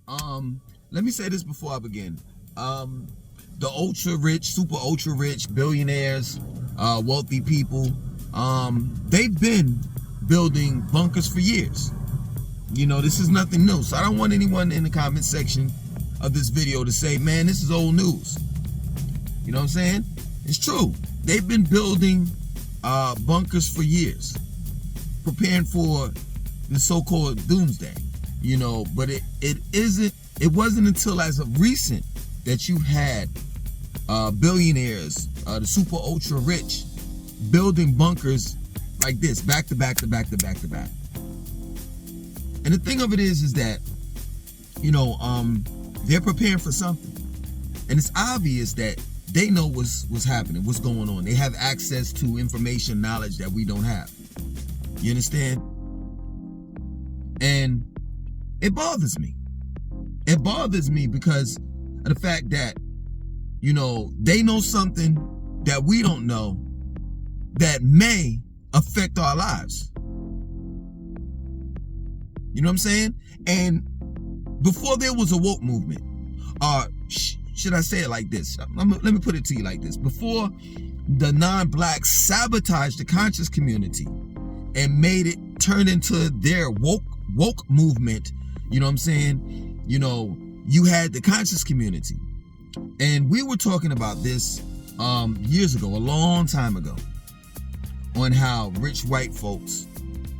happening. Let me say this before I begin. The ultra rich, super ultra rich, billionaires, wealthy people, they've been building bunkers for years. You know, this is nothing new. So I don't want anyone in the comment section of this video to say, man, this is old news. You know what I'm saying? It's true. They've been building bunkers for years, preparing for the so-called doomsday. You know, but it wasn't until as of recent that you've had billionaires, the super ultra rich, building bunkers like this, back to back to back to back to back. And the thing of it is that, you know, they're preparing for something. And it's obvious that they know what's happening, what's going on. They have access to information, knowledge that we don't have. You understand? And it bothers me. It bothers me because of the fact that, you know, they know something that we don't know that may affect our lives. You know what I'm saying? And before there was a woke movement, or should I say it like this? Let me put it to you like this. Before the non-blacks sabotaged the conscious community and made it turn into their woke movement, you know what I'm saying? You know, you had the conscious community. And we were talking about this years ago, a long time ago, on how rich white folks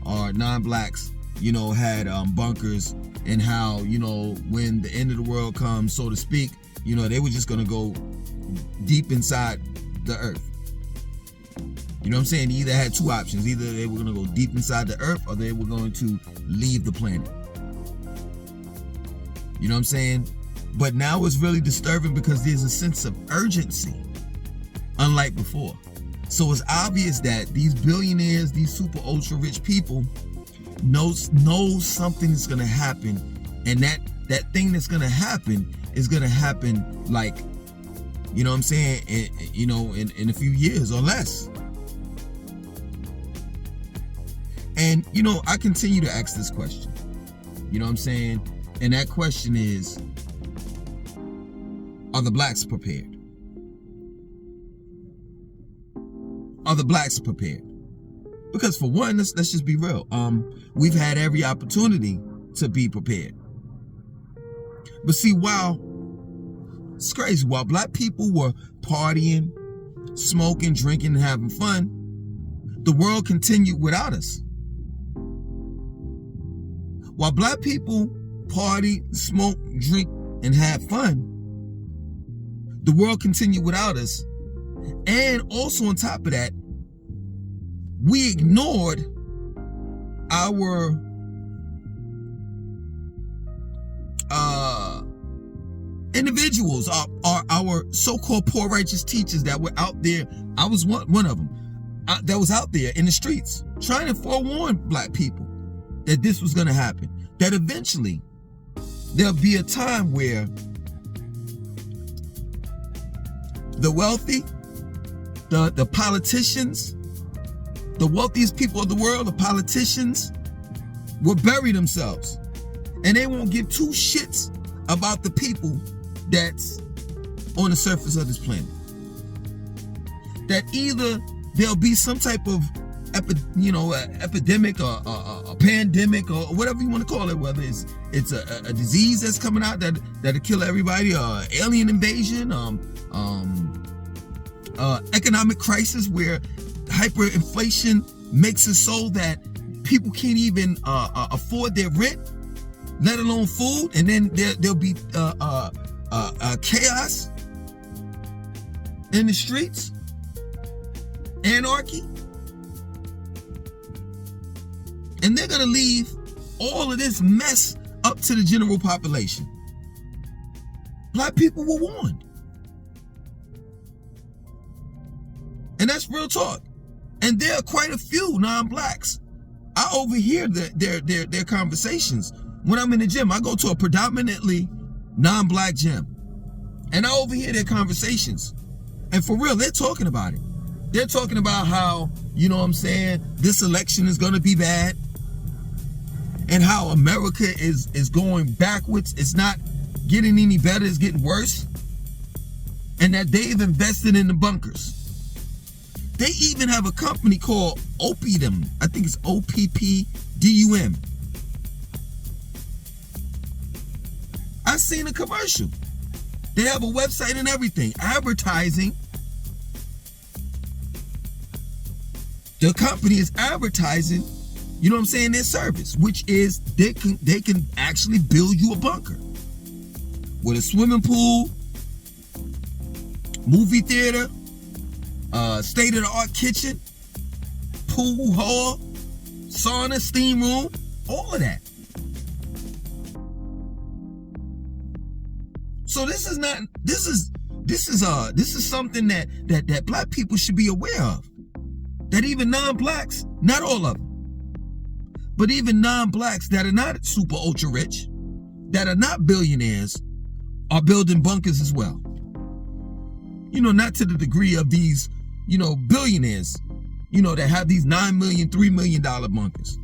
or non-blacks, you know, had bunkers, and how, you know, when the end of the world comes, so to speak, you know, they were just going to go deep inside the earth. You know what I'm saying? They either had two options. Either they were going to go deep inside the earth, or they were going to leave the planet. You know what I'm saying? But now it's really disturbing because there's a sense of urgency, unlike before. So it's obvious that these billionaires, these super ultra rich people, know something is going to happen, and that thing that's going to happen is going to happen, like, you know what I'm saying, in a few years or less. And, you know, I continue to ask this question, you know what I'm saying? And that question is, are the blacks prepared? Are the blacks prepared? Because for one, let's just be real. We've had every opportunity to be prepared. But see, it's crazy, while black people were partying, smoking, drinking, and having fun, the world continued without us. While black people party, smoke, drink, and have fun, the world continued without us. And also on top of that, we ignored our individuals, our so-called poor righteous teachers that were out there. I was one of them that was out there in the streets trying to forewarn black people that this was going to happen, that eventually there'll be a time where the wealthy, the politicians, the wealthiest people of the world, the politicians, will bury themselves, and they won't give two shits about the people that's on the surface of this planet. That either there'll be some type of epidemic or a pandemic or whatever you want to call it, whether it's a disease that's coming out that'll kill everybody, or alien invasion, economic crisis where hyperinflation makes it so that people can't even afford their rent, let alone food, and then there'll be chaos in the streets, anarchy, and they're gonna leave all of this mess up to the general population. Black people were warned, and that's real talk. And there are quite a few non-blacks. I overhear their conversations when I'm in the gym. I go to a predominantly non-black gym, and I overhear their conversations. And for real, they're talking about it. They're talking about how, you know what I'm saying, this election is going to be bad. and how America is going backwards. It's not getting any better, it's getting worse. And that they've invested in the bunkers. They even have a company called Oppidum. I think it's Oppdum. I seen a commercial. They have a website and everything, advertising. The company is advertising, you know what I'm saying, their service, which is they can actually build you a bunker with a swimming pool, movie theater, state-of-the-art kitchen, pool hall, sauna, steam room, all of that. So this is something that black people should be aware of. That even non-blacks, not all of them, but even non-blacks that are not super ultra rich, that are not billionaires, are building bunkers as well. You know, not to the degree of these, you know, billionaires, you know, that have these $9 million, $3 million bunkers.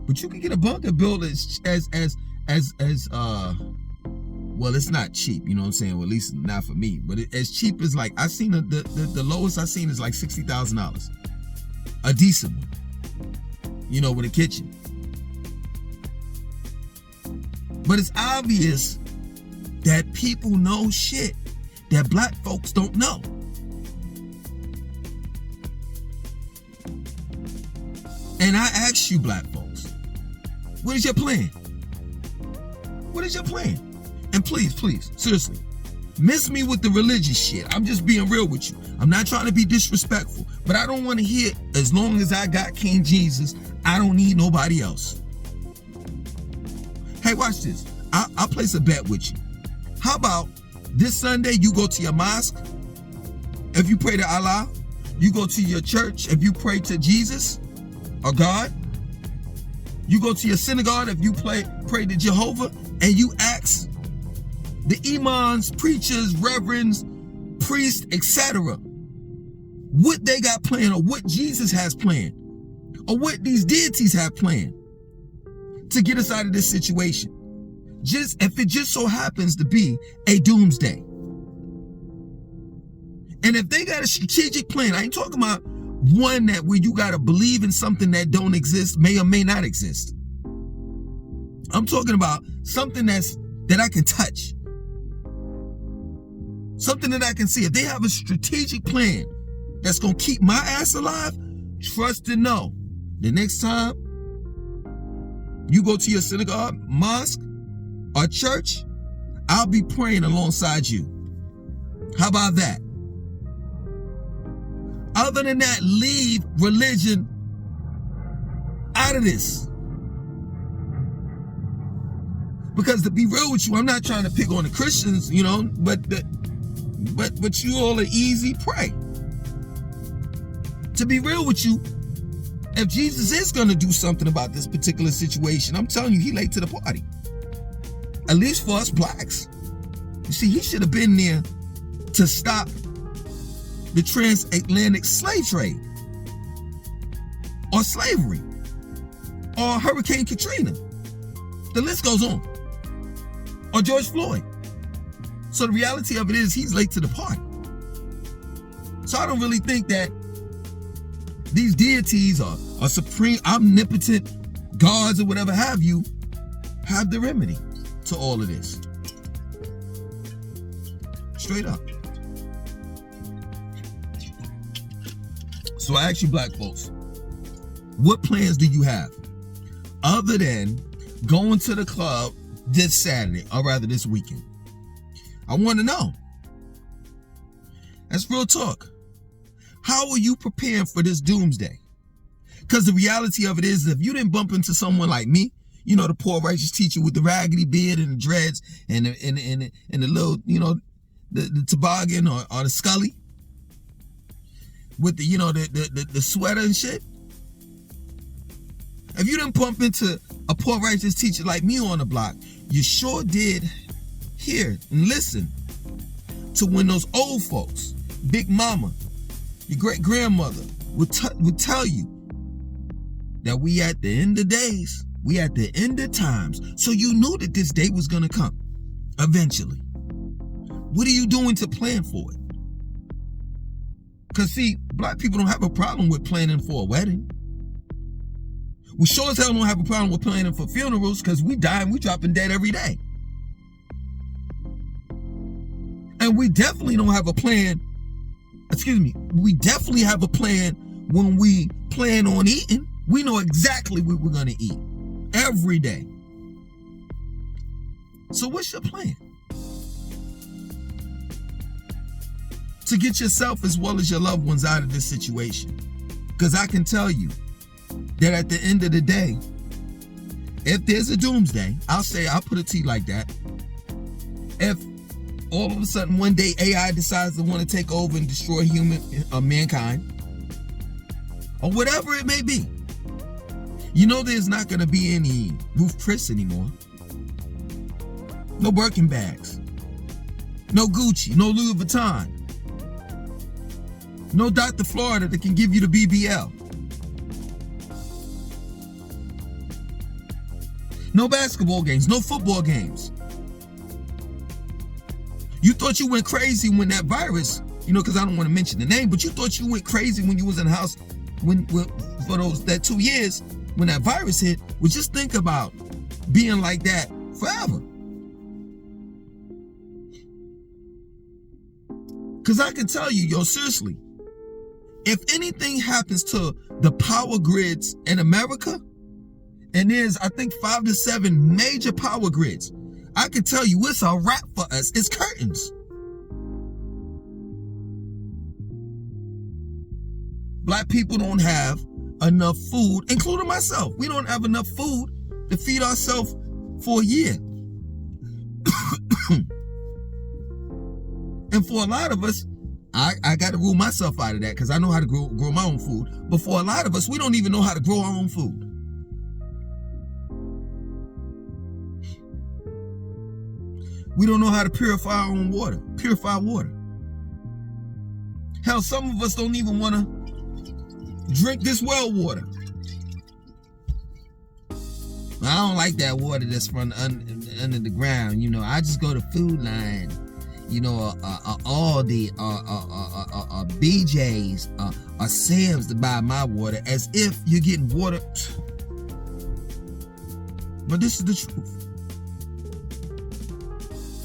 But you can get a bunker built well, it's not cheap, you know what I'm saying? Well, at least not for me. But as cheap as, like, I seen the lowest I seen is like $60,000. A decent one, you know, with a kitchen. But it's obvious that people know shit that black folks don't know. And I ask you, black folks, what is your plan? What is your plan? And please, seriously, miss me with the religious shit. I'm just being real with you. I'm not trying to be disrespectful, but I don't want to hear, as long as I got King Jesus, I don't need nobody else. Hey, watch this. I'll place a bet with you. How about this Sunday you go to your mosque if you pray to Allah? You go to your church if you pray to Jesus or God? You go to your synagogue if you pray to Jehovah, and you ask the imams, preachers, reverends, priests, etc., what they got planned, or what Jesus has planned, or what these deities have planned to get us out of this situation. Just if it just so happens to be a doomsday. And if they got a strategic plan, I ain't talking about one that where you got to believe in something that don't exist, may or may not exist. I'm talking about something that I can touch. Something that I can see. If they have a strategic plan that's going to keep my ass alive, trust and know, the next time you go to your synagogue, mosque, or church, I'll be praying alongside you. How about that? Other than that, leave religion out of this. Because to be real with you, I'm not trying to pick on the Christians, you know, but you all are easy prey. To be real with you, if Jesus is going to do something about this particular situation, I'm telling you, he late to the party. At least for us blacks. You see, he should have been there to stop the transatlantic slave trade, or slavery, or Hurricane Katrina. The list goes on. Or George Floyd. So the reality of it is he's late to the party. So I don't really think that these deities or supreme omnipotent gods or whatever have you have the remedy to all of this. Straight up. So I ask you black folks, what plans do you have other than going to the club this Saturday, or rather this weekend? I want to know. That's real talk. How are you preparing for this doomsday? Because the reality of it is, if you didn't bump into someone like me, you know, the poor righteous teacher with the raggedy beard and the dreads and the little, you know, the toboggan or the scully with the, you know, the sweater and shit. If you didn't bump into a poor righteous teacher like me on the block, you sure did hear and listen to when those old folks, Big Mama, your great grandmother, would tell you that we at the end of days, we at the end of times. So you knew that this day was going to come eventually. What are you doing to plan for it? Because see, black people don't have a problem with planning for a wedding. We sure as hell don't have a problem with planning for funerals, because we die and we dropping dead every day. And we definitely don't have a plan. We definitely have a plan when we plan on eating. We know exactly what we're going to eat every day. So what's your plan? To get yourself as well as your loved ones out of this situation. Because I can tell you that at the end of the day, if there's a doomsday, I'll put it to you like that. If all of a sudden one day AI decides to want to take over and destroy mankind, or whatever it may be, you know there's not going to be any Ruth Chris anymore. No Birkin bags. No Gucci. No Louis Vuitton. No Dr. Florida that can give you the BBL. No basketball games. No football games. You thought you went crazy when that virus, because I don't want to mention the name, but you thought you went crazy when you was in the house for that 2 years when that virus hit. Well, just think about being like that forever. Because I can tell you, seriously, if anything happens to the power grids in America, and there's, I think, 5 to 7 major power grids, I can tell you it's a wrap for us. It's curtains. Black people don't have enough food, including myself. We don't have enough food to feed ourselves for a year. And for a lot of us, I got to rule myself out of that because I know how to grow my own food. But for a lot of us, we don't even know how to grow our own food. We don't know how to purify our own water. Purify water. Hell, some of us don't even want to drink this well water. I don't like that water that's from under the ground. I just go to Food Line, Aldi, BJ's, Sam's to buy my water, as if you're getting water. But this is the truth.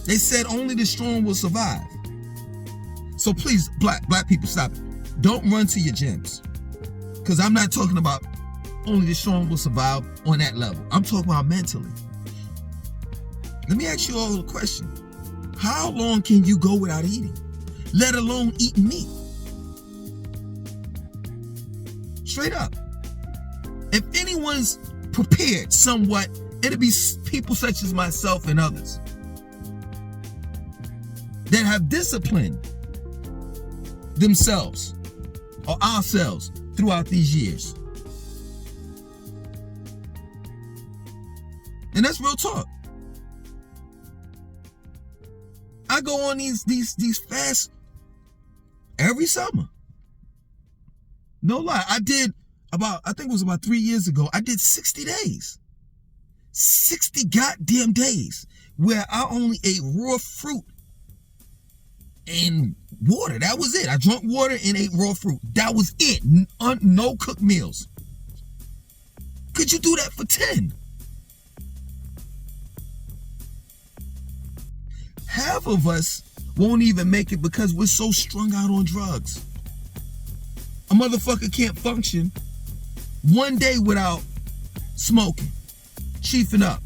They said only the strong will survive. So please, black people, stop it. Don't run to your gyms. Because I'm not talking about only the strong will survive on that level. I'm talking about mentally. Let me ask you all a question. How long can you go without eating? Let alone eating meat? Straight up. If anyone's prepared somewhat, it'll be people such as myself and others that have disciplined themselves or ourselves throughout these years. And that's real talk. I go on these fasts every summer. No lie. I think it was about 3 years ago, I did 60 days. 60 goddamn days where I only ate raw fruit and water. That was it. I drank water and ate raw fruit. That was it. No cooked meals. Could you do that for 10? Half of us won't even make it because we're so strung out on drugs. A motherfucker can't function one day without smoking, chiefing up.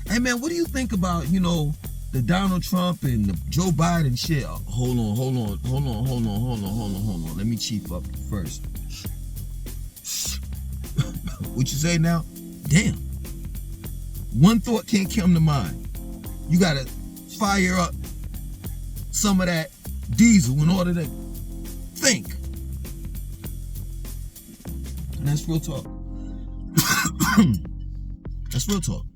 Hey man, what do you think about, the Donald Trump and the Joe Biden shit? Hold on. Let me chief up first. What you say now? Damn. One thought can't come to mind. You gotta fire up some of that diesel in order to think. And that's real talk. That's real talk.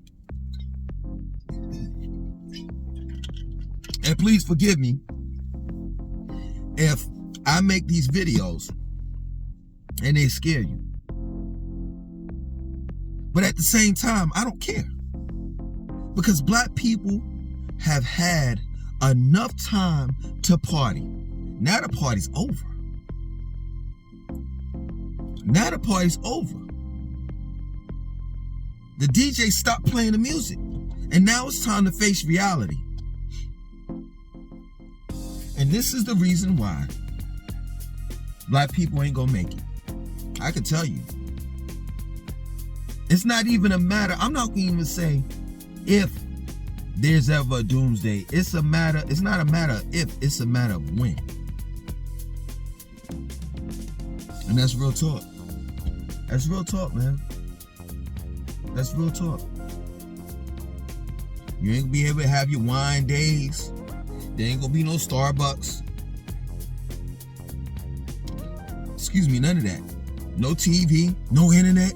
And please forgive me if I make these videos and they scare you. But at the same time, I don't care. Because black people have had enough time to party. Now the party's over. Now the party's over. The DJ stopped playing the music. And now it's time to face reality. And this is the reason why black people ain't gonna make it. I can tell you. It's not even a matter, I'm not gonna even say if there's ever a doomsday. It's not a matter of if, it's a matter of when. And that's real talk. That's real talk, man. That's real talk. You ain't gonna be able to have your wine days. There ain't gonna be no Starbucks. Excuse me, none of that. No TV, no internet.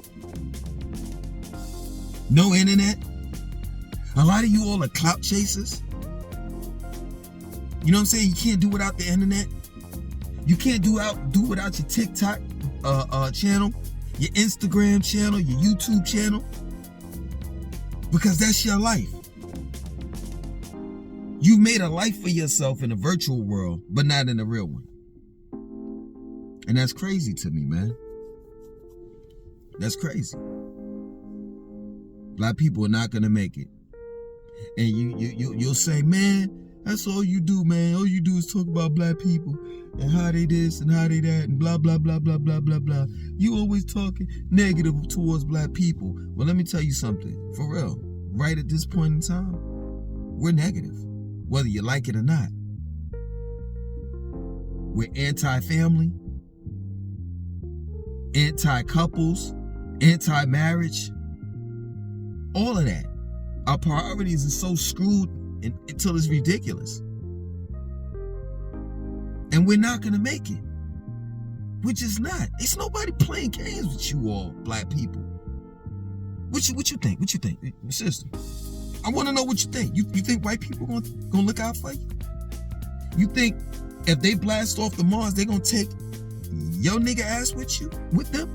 No internet. A lot of you all are clout chasers. You know what I'm saying? You can't do without the internet. You can't do without your TikTok channel, your Instagram channel, your YouTube channel. Because that's your life. You've made a life for yourself in a virtual world, but not in the real one. And that's crazy to me, man. That's crazy. Black people are not gonna make it. And you'll say, man, that's all you do, man. All you do is talk about black people and how they this and how they that and blah, blah, blah, blah, blah, blah, blah. You always talking negative towards black people. Well, let me tell you something. For real. Right at this point in time, we're negative. Whether you like it or not. We're anti-family, anti-couples, anti-marriage. All of that. Our priorities are so screwed until it's ridiculous. And we're not going to make it. We're just not. It's nobody playing games with you all, black people. What you think? What you think? Sister, I want to know what you think. You think white people gonna look out for you? You think if they blast off the Mars, they gonna take your nigga ass with them?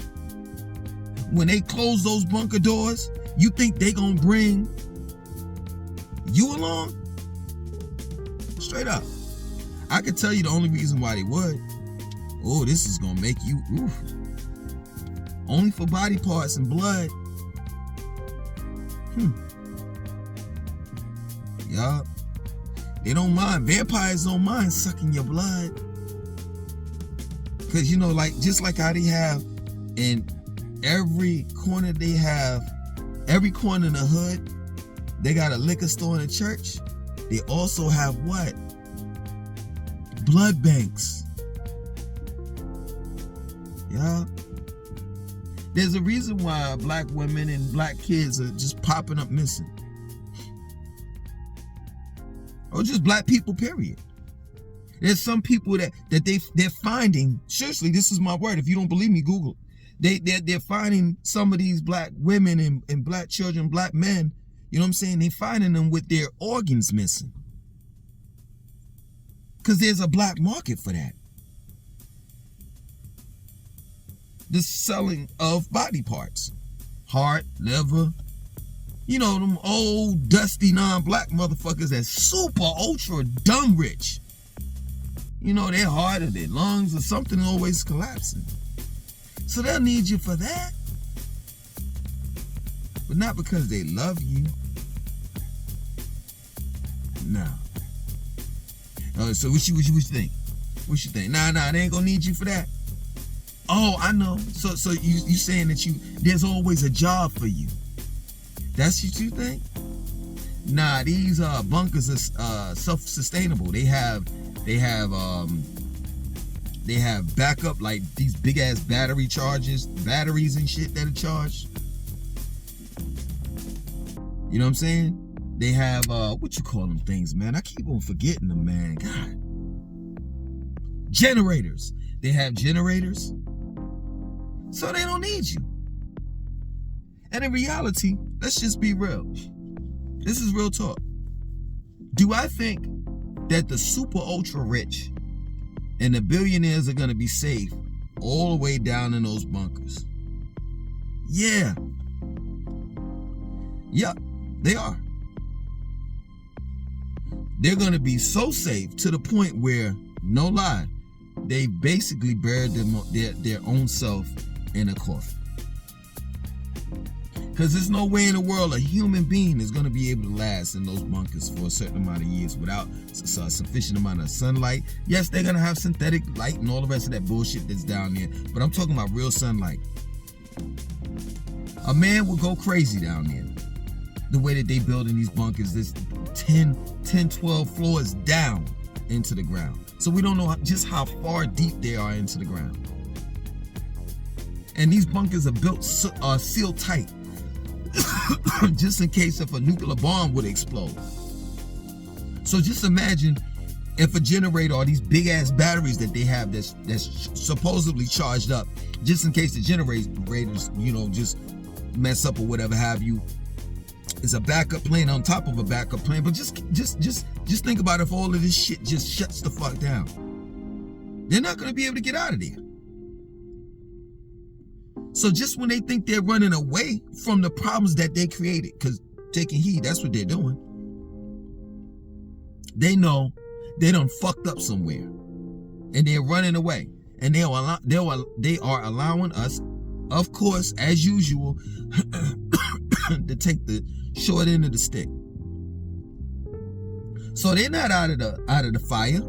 When they close those bunker doors, you think they gonna bring you along? Straight up. I can tell you the only reason why they would. Oh, this is gonna make you oof. Only for body parts and blood. Yeah. They don't mind. Vampires don't mind sucking your blood. Cause you know, like just like how they have in every corner every corner in the hood, they got a liquor store and a church. They also have what? Blood banks. Yeah. There's a reason why black women and black kids are just popping up missing. Or just black people, period. There's some people that they're finding. Seriously, this is my word. If you don't believe me, Google. They're finding some of these black women and black children, black men. You know what I'm saying? They're finding them with their organs missing. Because there's a black market for that. The selling of body parts. Heart, liver. You know, them old, dusty, non-black motherfuckers that's super, ultra, dumb rich. You know, their heart or their lungs or something always collapsing. So they'll need you for that. But not because they love you. No. So what you think? What you think? Nah, they ain't gonna need you for that. Oh, I know. So you saying that there's always a job for you. That's what you think? Nah, these bunkers are self-sustainable. They have backup, like these big ass batteries and shit that are charged. You know what I'm saying? They have what you call them things, man? I keep on forgetting them, man. God. Generators. They have generators. So they don't need you. And in reality, let's just be real. This is real talk. Do I think that the super ultra rich and the billionaires are going to be safe all the way down in those bunkers? Yeah. Yep, they are. They're going to be so safe to the point where, no lie, they basically buried their own self in a coffin. Because there's no way in the world a human being is going to be able to last in those bunkers for a certain amount of years without a sufficient amount of sunlight. Yes, they're going to have synthetic light and all the rest of that bullshit that's down there, but I'm talking about real sunlight. A man will go crazy down there. The way that they building these bunkers, there's 10, 12 floors down into the ground. So we don't know just how far deep they are into the ground. And these bunkers are built, sealed tight, just in case if a nuclear bomb would explode. So just imagine if a generator or these big ass batteries that they have that's supposedly charged up, just in case the generators, just mess up or whatever have you, is a backup plan on top of a backup plan. But just think about if all of this shit just shuts the fuck down. They're not going to be able to get out of there. So just when they think they're running away from the problems that they created, because taking heed, that's what they're doing. They know they done fucked up somewhere, and they're running away, and they are allowing us, of course, as usual, to take the short end of the stick. So they're not out of the fire,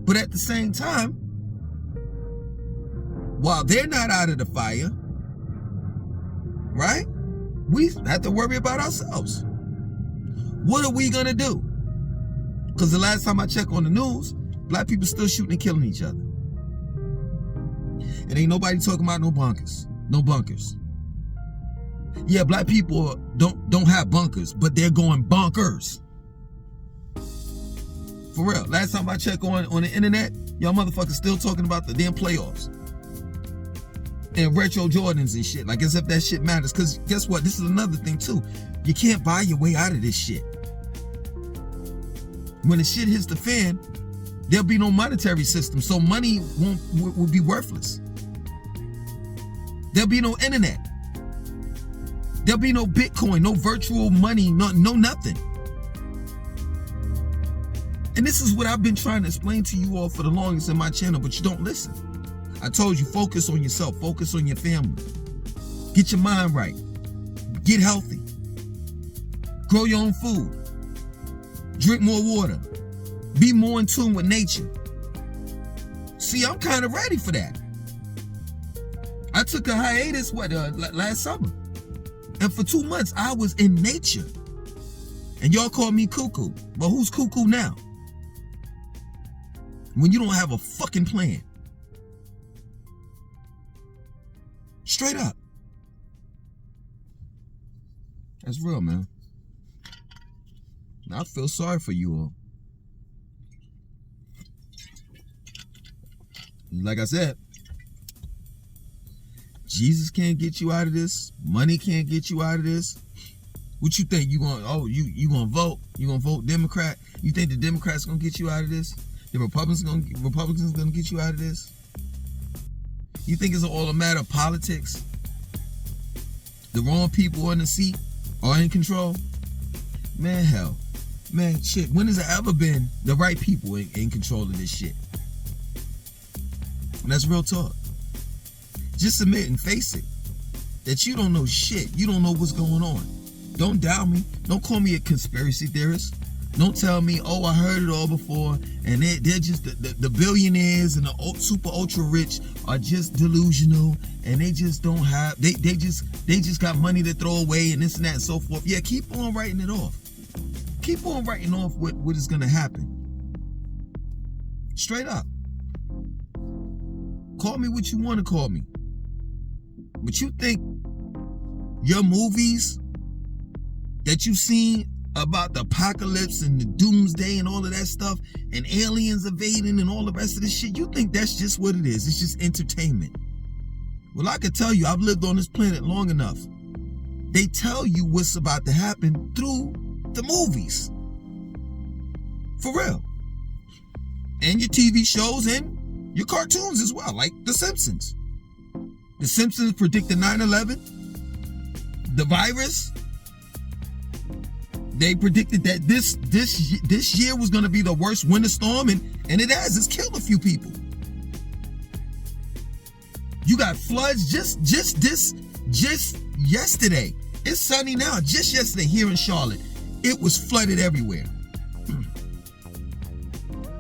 but at the same time, while they're not out of the fire, right? We have to worry about ourselves. What are we gonna do? Because the last time I checked on the news, black people still shooting and killing each other. And ain't nobody talking about no bunkers. No bunkers. Yeah, black people don't have bunkers, but they're going bonkers. For real. Last time I checked on the internet, y'all motherfuckers still talking about the damn playoffs. And retro Jordans and shit, like as if that shit matters. Because guess what? This is another thing too. You can't buy your way out of this shit. When the shit hits the fan, there'll be no monetary system, so money will be worthless. There'll be no internet. There'll be no Bitcoin, no virtual money, no nothing. And this is what I've been trying to explain to you all for the longest in my channel, but you don't listen. I told you, focus on yourself, focus on your family. Get your mind right. Get healthy. Grow your own food. Drink more water. Be more in tune with nature. See, I'm kind of ready for that. I took a hiatus, last summer. And for 2 months, I was in nature. And y'all call me cuckoo. But who's cuckoo now? When you don't have a fucking plan. Straight up. That's real, man. I feel sorry for you all. Like I said, Jesus can't get you out of this. Money can't get you out of this. What you think? You gonna vote? You gonna vote Democrat? You think the Democrats gonna get you out of this? The Republicans gonna get you out of this? You think it's all a matter of politics? The wrong people in the seat are in control? Man, hell. Man, shit. When has it ever been the right people in control of this shit? And that's real talk. Just admit and face it. That you don't know shit. You don't know what's going on. Don't doubt me. Don't call me a conspiracy theorist. Don't tell me, oh, I heard it all before, and they're just the billionaires and the super ultra rich are just delusional, and they just don't have they just got money to throw away and this and that and so forth. Yeah, keep on writing it off. Keep on writing off what is gonna happen. Straight up. Call me what you want to call me. But you think your movies that you've seen about the apocalypse and the doomsday and all of that stuff and aliens invading and all the rest of this shit, you think that's just what it is? It's just entertainment. Well, I can tell you, I've lived on this planet long enough. They tell you what's about to happen through the movies. For real. And your TV shows and your cartoons as well, like The Simpsons. The Simpsons predicted 9/11, the virus, They predicted that this year was going to be the worst winter storm, and it has. It's killed a few people. You got floods just yesterday. It's sunny now. Just yesterday here in Charlotte, it was flooded everywhere.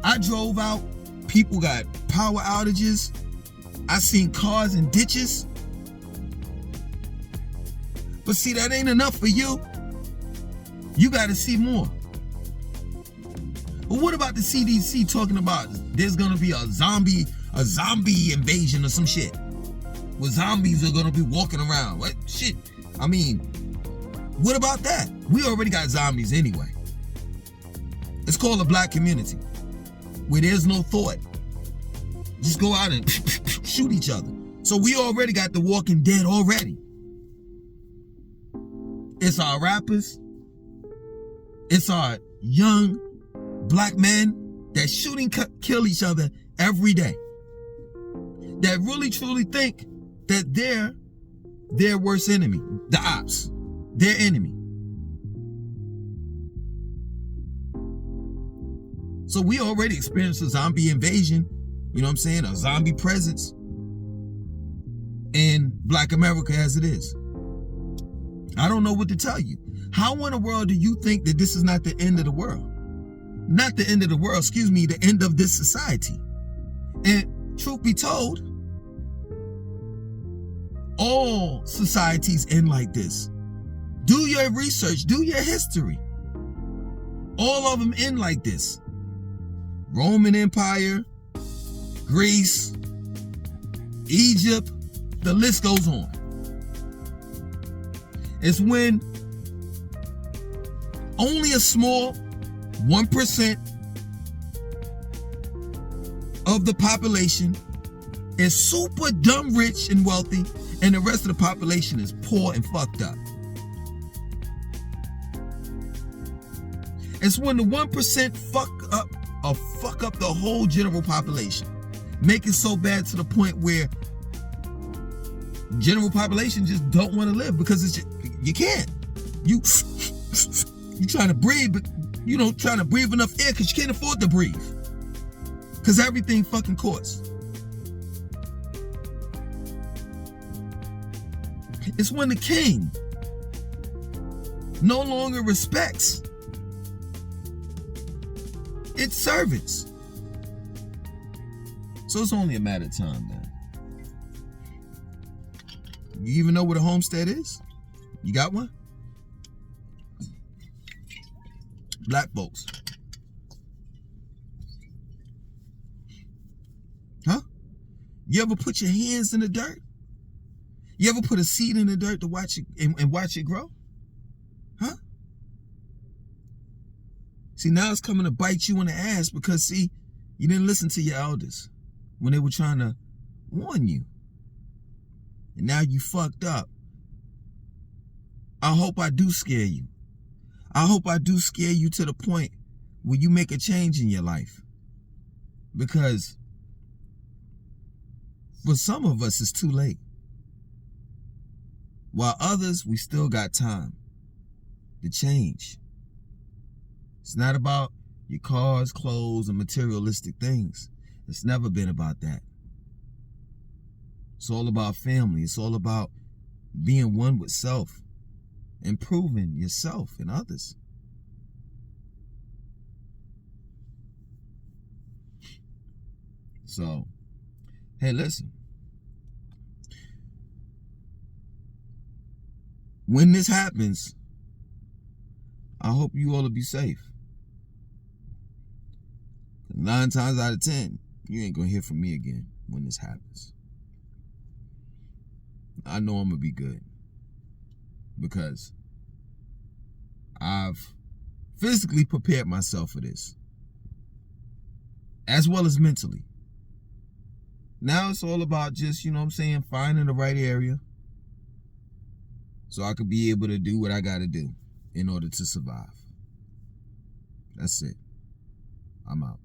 I drove out. People got power outages. I seen cars in ditches. But see, that ain't enough for you. You got to see more. But what about the CDC talking about there's going to be a zombie invasion or some shit? Where zombies are going to be walking around. What shit? I mean, what about that? We already got zombies anyway. It's called a black community, where there's no thought. Just go out and shoot each other. So we already got the Walking Dead already. It's our rappers. It's our young black men that shoot and kill each other every day. That really truly think that they're their worst enemy. The ops. Their enemy. So we already experienced a zombie invasion. You know what I'm saying? A zombie presence in Black America as it is. I don't know what to tell you. How in the world do you think that this is not the end of the world? Not the end of the world, excuse me, the end of this society. And truth be told, all societies end like this. Do your research, do your history. All of them end like this. Roman Empire, Greece, Egypt, the list goes on. It's when only a small 1% of the population is super dumb rich and wealthy, and the rest of the population is poor and fucked up. It's when the 1% fuck up the whole general population. Make it so bad to the point where general population just don't want to live because it's just, you can't. You trying to breathe, but you don't trying to breathe enough air because you can't afford to breathe. Because everything fucking costs. It's when the king no longer respects its servants. So it's only a matter of time, man. You even know what a homestead is? You got one? Black folks. Huh? You ever put your hands in the dirt? You ever put a seed in the dirt to watch it and watch it grow? Huh? See, now it's coming to bite you in the ass because, see, you didn't listen to your elders when they were trying to warn you. And now you fucked up. I hope I do scare you. I hope I do scare you to the point where you make a change in your life. Because for some of us, it's too late. While others, we still got time to change. It's not about your cars, clothes, and materialistic things. It's never been about that. It's all about family. It's all about being one with self, improving yourself and others. So, hey, listen. When this happens, I hope you all will be safe. 9 times out of 10, you ain't gonna hear from me again when this happens. I know I'm gonna be good because I've physically prepared myself for this, as well as mentally. Now it's all about just, you know what I'm saying, finding the right area so I could be able to do what I gotta do in order to survive. That's it. I'm out.